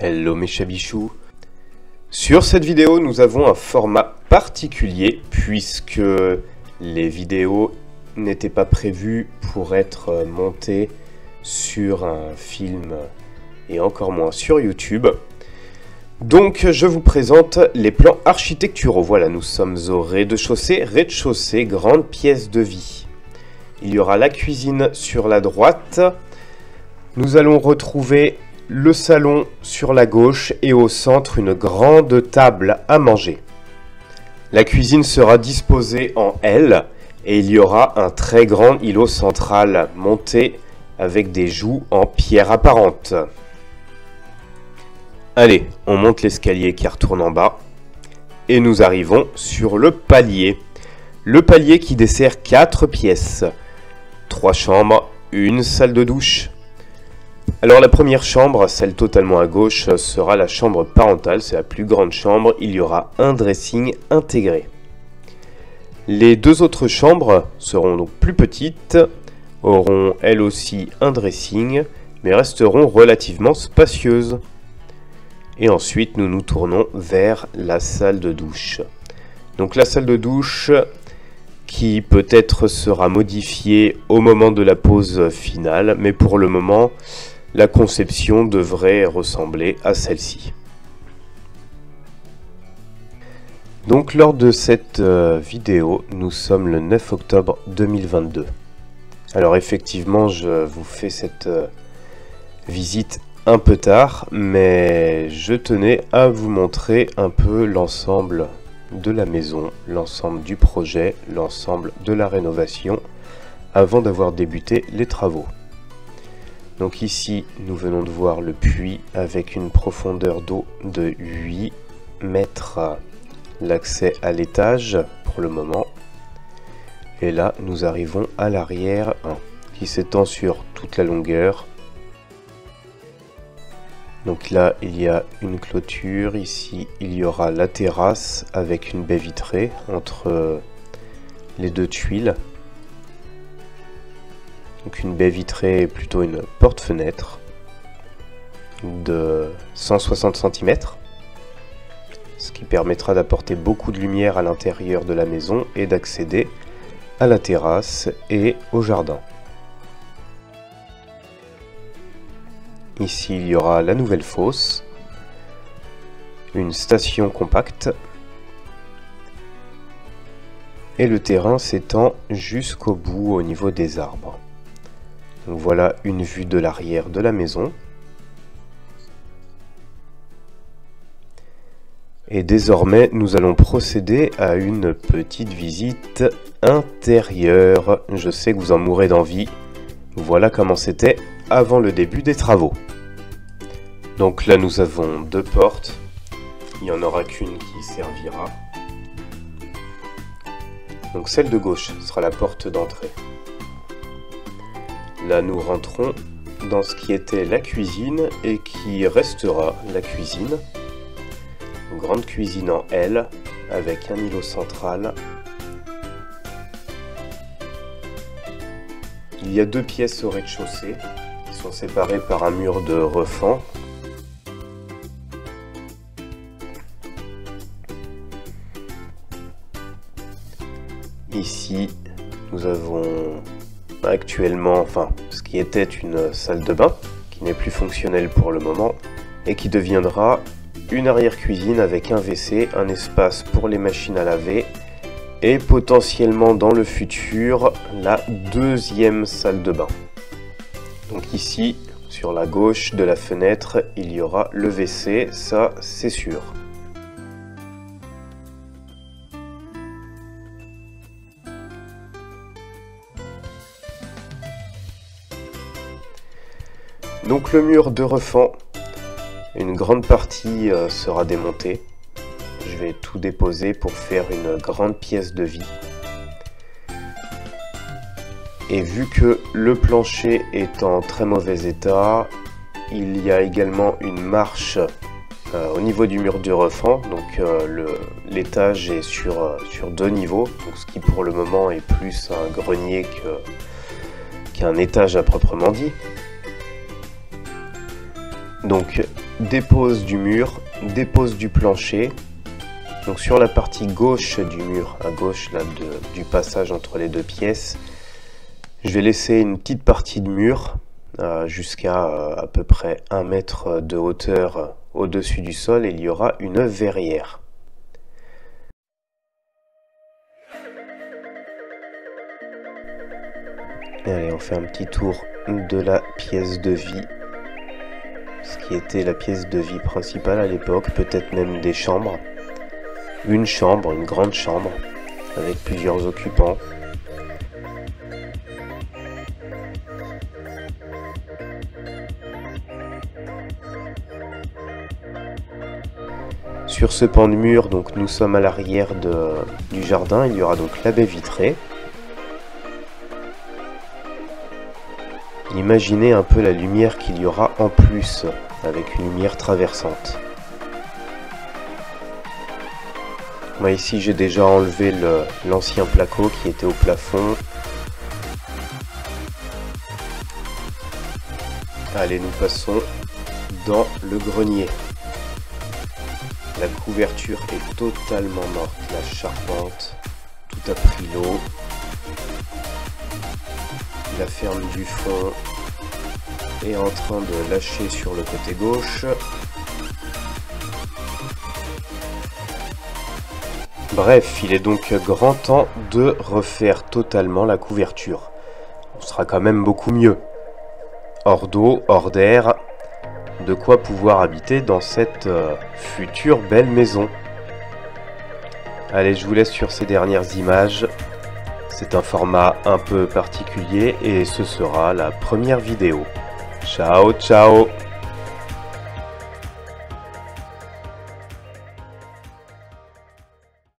Hello mes chabichous. Sur cette vidéo, nous avons un format particulier puisque les vidéos n'étaient pas prévues pour être montées sur un film et encore moins sur YouTube. Donc je vous présente les plans architecturaux. Voilà, nous sommes au rez-de-chaussée. Rez-de-chaussée, grande pièce de vie. Il y aura la cuisine sur la droite. Nous allons retrouver le salon sur la gauche et au centre une grande table à manger. La cuisine sera disposée en L et il y aura un très grand îlot central monté avec des joues en pierre apparente. Allez, on monte l'escalier qui retourne en bas et nous arrivons sur le palier. Le palier qui dessert 4 pièces, 3 chambres, une salle de douche. Alors la première chambre, celle totalement à gauche, sera la chambre parentale, c'est la plus grande chambre, il y aura un dressing intégré. Les deux autres chambres seront donc plus petites, auront elles aussi un dressing, mais resteront relativement spacieuses. Et ensuite nous nous tournons vers la salle de douche. Donc la salle de douche qui peut-être sera modifiée au moment de la pause finale, mais pour le moment la conception devrait ressembler à celle-ci. Donc lors de cette vidéo, nous sommes le 9 octobre 2022. Alors effectivement, je vous fais cette visite un peu tard, mais je tenais à vous montrer un peu l'ensemble de la maison, l'ensemble du projet, l'ensemble de la rénovation, avant d'avoir débuté les travaux. Donc ici, nous venons de voir le puits avec une profondeur d'eau de 8 mètres. L'accès à l'étage pour le moment. Et là, nous arrivons à l'arrière qui s'étend sur toute la longueur. Donc là, il y a une clôture. Ici, il y aura la terrasse avec une baie vitrée entre les deux tuiles. Donc une baie vitrée est plutôt une porte-fenêtre de 160 cm, ce qui permettra d'apporter beaucoup de lumière à l'intérieur de la maison et d'accéder à la terrasse et au jardin. Ici, il y aura la nouvelle fosse, une station compacte et le terrain s'étend jusqu'au bout au niveau des arbres. Donc voilà une vue de l'arrière de la maison. Et désormais, nous allons procéder à une petite visite intérieure. Je sais que vous en mourrez d'envie. Voilà comment c'était avant le début des travaux. Donc là, nous avons 2 portes. Il n'y en aura qu'une qui servira. Donc celle de gauche sera la porte d'entrée. Là, nous rentrons dans ce qui était la cuisine et qui restera la cuisine. Une grande cuisine en L avec un îlot central. Il y a 2 pièces au rez-de-chaussée qui sont séparées par un mur de refend. Ici, nous avons actuellement, ce qui était une salle de bain, qui n'est plus fonctionnelle pour le moment, et qui deviendra une arrière-cuisine avec un WC, un espace pour les machines à laver, et potentiellement dans le futur, la 2e salle de bain. Donc ici, sur la gauche de la fenêtre, il y aura le WC, ça c'est sûr. Donc le mur de refend, une grande partie sera démontée. Je vais tout déposer pour faire une grande pièce de vie. Et vu que le plancher est en très mauvais état, il y a également une marche au niveau du mur du refend. Donc l'étage est sur 2 niveaux, donc ce qui pour le moment est plus un grenier qu'un étage à proprement dit. Donc dépose du mur, dépose du plancher. Donc sur la partie gauche du mur, à gauche là, du passage entre les deux pièces, je vais laisser une petite partie de mur jusqu'à à peu près 1 mètre de hauteur au-dessus du sol, et il y aura une verrière. Allez, on fait un petit tour de la pièce de vie, ce qui était la pièce de vie principale à l'époque, peut-être même des chambres. Une chambre, une grande chambre, avec plusieurs occupants. Sur ce pan de mur, donc, nous sommes à l'arrière du jardin. Il y aura donc la baie vitrée. Imaginez un peu la lumière qu'il y aura en plus, avec une lumière traversante. Moi ici j'ai déjà enlevé l'ancien placo qui était au plafond. Allez, nous passons dans le grenier. La couverture est totalement morte, la charpente, tout a pris l'eau. La ferme du fond est en train de lâcher sur le côté gauche. Bref, il est donc grand temps de refaire totalement la couverture. On sera quand même beaucoup mieux. Hors d'eau, hors d'air, de quoi pouvoir habiter dans cette future belle maison. Allez, je vous laisse sur ces dernières images. C'est un format un peu particulier et ce sera la première vidéo. Ciao, ciao!